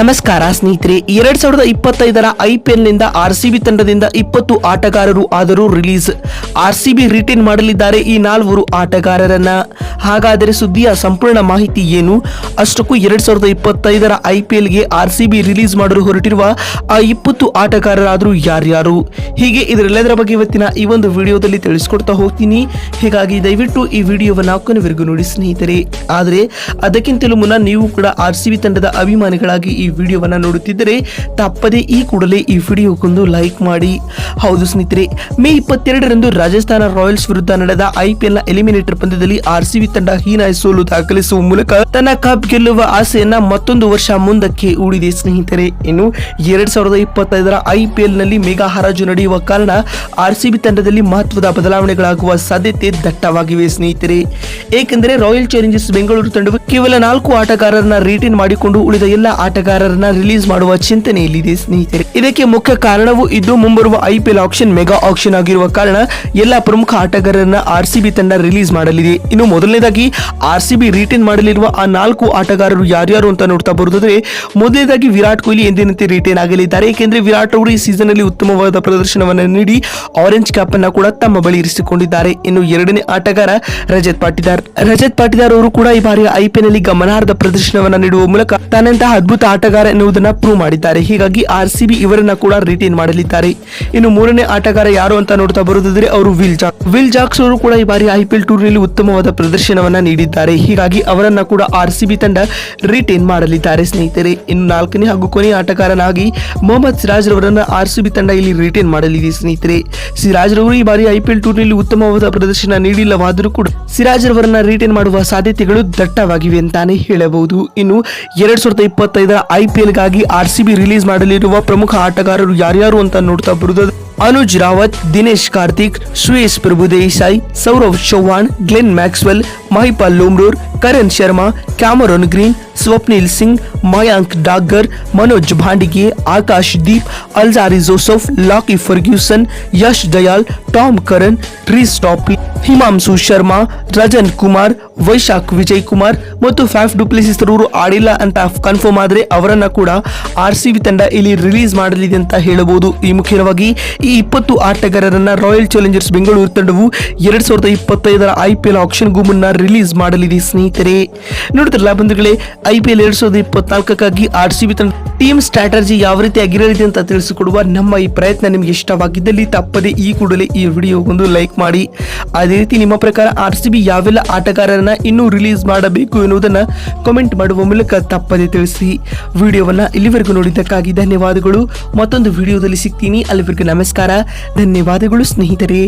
ನಮಸ್ಕಾರ ಸ್ನೇಹಿತರೆ, 2025ರ IPL ನಿಂದ RCB ತಂಡದಿಂದ 20 ಆಟಗಾರರು ಆದರೂ ರಿಲೀಸ್. RCB ರಿಟೇನ್ ಮಾಡಲಿದ್ದಾರೆ ಈ 4 ಆಟಗಾರರನ್ನ. ಹಾಗಾದರೆ ಸುದ್ದಿಯ ಸಂಪೂರ್ಣ ಮಾಹಿತಿ ಏನು? ಅಷ್ಟಕ್ಕೂ 2025ರ IPLಗೆ RCB ರಿಲೀಸ್ ಮಾಡಲು ಹೊರಟಿರುವ ಆ 20 ಆಟಗಾರರಾದರೂ ಯಾರ್ಯಾರು, ಹೀಗೆ ಇದರೆಲ್ಲದರ ಬಗ್ಗೆ ಇವತ್ತಿನ ಈ ಒಂದು ವಿಡಿಯೋದಲ್ಲಿ ತಿಳಿಸ್ಕೊಡ್ತಾ ಹೋಗ್ತೀನಿ. ಹೀಗಾಗಿ ದಯವಿಟ್ಟು ಈ ವಿಡಿಯೋವನ್ನ ಕೊನೆವರೆಗೂ ನೋಡಿ ಸ್ನೇಹಿತರೆ. ಆದರೆ ಅದಕ್ಕಿಂತಲೂ ಮುನ್ನ ನೀವು ಕೂಡ RCB ತಂಡದ ಅಭಿಮಾನಿಗಳಾಗಿ ಈ ವಿಡಿಯೋವನ್ನ ನೋಡುತ್ತಿದ್ದರೆ ತಪ್ಪದೆ ಈ ಕೂಡಲೇ ಈ ವಿಡಿಯೋಗೊಂದು ಲೈಕ್ ಮಾಡಿ. ಹೌದು ಸ್ನೇಹಿತರೆ, ಮೇ 22ರಂದು ರಾಜಸ್ಥಾನ ರಾಯಲ್ಸ್ ವಿರುದ್ಧ ನಡೆದ IPL ನ ಎಲಿಮಿನೇಟರ್ ಪಂದ್ಯದಲ್ಲಿ RCB ತಂಡ ಹೀನಾಯ ಸೋಲು ದಾಖಲಿಸುವ ಮೂಲಕ ತನ್ನ ಕಪ್ ಗೆಲ್ಲುವ ಆಸೆಯನ್ನ ಮತ್ತೊಂದು ವರ್ಷ ಮುಂದಕ್ಕೆ ಹೂಡಿದೆ ಸ್ನೇಹಿತರೆ. ಇನ್ನು 2025ರ IPL ನಲ್ಲಿ ಮೆಗಾ ಹರಾಜು ನಡೆಯುವ ಕಾರಣ RCB ತಂಡದಲ್ಲಿ ಮಹತ್ವದ ಬದಲಾವಣೆಗಳಾಗುವ ಸಾಧ್ಯತೆ ದಟ್ಟವಾಗಿವೆ ಸ್ನೇಹಿತರೆ. ಏಕೆಂದರೆ ರಾಯಲ್ ಚಾಲೆಂಜರ್ಸ್ ಬೆಂಗಳೂರು ತಂಡವು ಕೇವಲ 4 ಆಟಗಾರರನ್ನ ರಿಟೇನ್ ಮಾಡಿಕೊಂಡು ಉಳಿದ ಎಲ್ಲ ಆಟಗಾರರನ್ನ ರಿಲೀಸ್ ಮಾಡುವ ಚಿಂತನೆಯಲ್ಲಿದೆ ಸ್ನೇಹಿತರೆ. ಇದಕ್ಕೆ ಮುಖ್ಯ ಕಾರಣವೂ ಇದ್ದು ಮುಂಬರುವ IPL ಆಕ್ಷನ್ ಮೆಗಾ ಆಕ್ಷನ್ ಆಗಿರುವ ಕಾರಣ ಎಲ್ಲ ಪ್ರಮುಖ ಆಟಗಾರರನ್ನ RCB ತಂಡ ರಿಲೀಸ್ ಮಾಡಲಿದೆ. ಇನ್ನು ಮೊದಲನೇದಾಗಿ RCB ರಿಟೇನ್ ಮಾಡಲಿರುವ ಆ 4 ಆಟಗಾರರು ಯಾರ್ಯಾರು ಅಂತ ನೋಡ್ತಾ ಬರುವುದಾದ್ರೆ, ಮೊದಲನೇದಾಗಿ ವಿರಾಟ್ ಕೊಹ್ಲಿ ಎಂದಿನಂತೆ ರಿಟೇನ್ ಆಗಲಿದ್ದಾರೆ. ಏಕೆಂದ್ರೆ ವಿರಾಟ್ ಅವರು ಈ ಸೀಸನ್ ಅಲ್ಲಿ ಉತ್ತಮವಾದ ಪ್ರದರ್ಶನವನ್ನು ನೀಡಿ ಆರೆಂಜ್ ಕ್ಯಾಪ್ ಅನ್ನ ಕೂಡ ತಮ್ಮ ಬಳಿ ಇರಿಸಿಕೊಂಡಿದ್ದಾರೆ. ಇನ್ನು ಎರಡನೇ ಆಟಗಾರ ರಜತ್ ಪಾಟಿದಾರ್ ಅವರು ಕೂಡ ಈ ಬಾರಿಯ IPL ನಲ್ಲಿ ಗಮನಾರ್ಹ ಪ್ರದರ್ಶನವನ್ನ ನೀಡುವ ಮೂಲಕ ತನ್ನಂತಹ ಅದ್ಭುತ ಆಟಗಾರ ಎನ್ನುವುದನ್ನ ಪ್ರೂವ್ ಮಾಡಿದ್ದಾರೆ. ಹೀಗಾಗಿ RCB ಇವರನ್ನ ಕೂಡ ರಿಟೇನ್ ಮಾಡಲಿದ್ದಾರೆ. ಇನ್ನು ಮೂರನೇ ಆಟಗಾರ ಯಾರು ಅಂತ ನೋಡ್ತಾ ಬರುವುದಾದ್ರೆ ಅವರು ವಿಲ್ ಜಾಕ್ಸ್ ಅವರು ಕೂಡ ಈ ಬಾರಿ IPL ಟೂರ್ನಲ್ಲಿ ಉತ್ತಮವಾದ ಪ್ರದರ್ಶನವನ್ನ ನೀಡಿದ್ದಾರೆ. ಹೀಗಾಗಿ ಅವರನ್ನ ಕೂಡ RCB ತಂಡ ರಿಟೇನ್ ಮಾಡಲಿದ್ದಾರೆ ಸ್ನೇಹಿತರೆ. ಇನ್ನು ನಾಲ್ಕನೇ ಹಾಗೂ ಕೊನೆಯ ಆಟಗಾರನಾಗಿ ಮೊಹಮ್ಮದ್ ಸಿರಾಜ್ ರವರನ್ನ RCB ತಂಡ ಇಲ್ಲಿ ರಿಟೇನ್ ಮಾಡಲಿದೆ ಸ್ನೇಹಿತರೆ. ಸಿರಾಜ್ ರವರು ಈ ಬಾರಿ IPL ಟೂರ್ನಲ್ಲಿ ಉತ್ತಮವಾದ ಪ್ರದರ್ಶನ ನೀಡಿಲ್ಲವಾದರೂ ಕೂಡ ಸಿರಾಜ್ ರವರನ್ನ ರಿಟೇನ್ ಮಾಡುವ ಸಾಧ್ಯತೆಗಳು ದಟ್ಟವಾಗಿವೆ ಅಂತಾನೆ ಹೇಳಬಹುದು. ಇನ್ನು 2025ರ IPL ಗಾಗಿ RCB ರಿಲೀಸ್ ಮಾಡಲಿರುವ ಪ್ರಮುಖ ಆಟಗಾರರು ಯಾರ್ಯಾರು ಅಂತ ನೋಡ್ತಾ ಬರುವುದು, Anuj Rawat, Dinesh Karthik, Shreyas Prabhu Desai, Saurav Chauhan, Glenn Maxwell, Mahipal Lomror, Karan Sharma, Cameron Green, Swapnil Singh, Mayank Dagar, Manoj Bhandage, Akash Deep, Alzarri Joseph, Lockie Ferguson, Yash Dayal, Tom Curran, Reece Topley, Himanshu Sharma, Rajan Kumar, Vyshak Vijay Kumar ಮತ್ತು ಫ್ಯಾಫ್ ಡುಪ್ಲೆಸಿಸ್ ರವರು ಆಡಿಲ್ಲ ಅಂತ ಕನ್ಫರ್ಮ್ ಆದ್ರೆ ಅವರನ್ನ ಕೂಡ RCB ತಂಡ ಇಲ್ಲಿ ರಿಲೀಸ್ ಮಾಡಲಿದೆ ಅಂತ ಹೇಳಬಹುದು. ಈ ಮುಖ್ಯವಾಗಿ ಈ 20 ಆಟಗಾರರನ್ನ ರಾಯಲ್ ಚಾಲೆಂಜರ್ಸ್ ಬೆಂಗಳೂರು ತಂಡವು 2025ರ IPL ಆಕ್ಷನ್ ಗೂ ಮುನ್ನ ರಿಲೀಸ್ ಮಾಡಲಿದೆ ಸ್ನೇಹಿತರೆ. ನೋಡಿದ್ರಲ್ಲ ಬಂಧುಗಳೇ, IPL 2024ಗಾಗಿ RCB ತಂಡ ಟೀಮ್ ಸ್ಟ್ರಾಟಜಿ ಯಾವ ರೀತಿ ಆಗಿರಲಿದೆ ಅಂತ ತಿಳಿಸಿಕೊಡುವ ನಮ್ಮ ಈ ಪ್ರಯತ್ನ ನಿಮಗೆ ಇಷ್ಟವಾಗಿದ್ದಲ್ಲಿ ತಪ್ಪದೆ ಈ ಕೂಡಲೇ ಈ ವಿಡಿಯೋಗೊಂದು ಲೈಕ್ ಮಾಡಿ. ಅದೇ ರೀತಿ ನಿಮ್ಮ ಪ್ರಕಾರ RCB ಯಾವೆಲ್ಲ ಆಟಗಾರರನ್ನ ಇನ್ನೂ ರಿಲೀಸ್ ಮಾಡಬೇಕು ಎನ್ನುವುದನ್ನ ಕಾಮೆಂಟ್ ಮಾಡುವ ಮೂಲಕ ತಪ್ಪದೆ ತಿಳಿಸಿ. ವಿಡಿಯೋವನ್ನ ಇಲ್ಲಿವರೆಗೂ ನೋಡಿದ್ದಕ್ಕಾಗಿ ಧನ್ಯವಾದಗಳು. ಮತ್ತೊಂದು ವಿಡಿಯೋದಲ್ಲಿ ಸಿಗ್ತೀನಿ. ಅಲ್ಲಿವರೆಗೂ ನಮಸ್ಕಾರ, ಧನ್ಯವಾದಗಳು ಸ್ನೇಹಿತರೆ.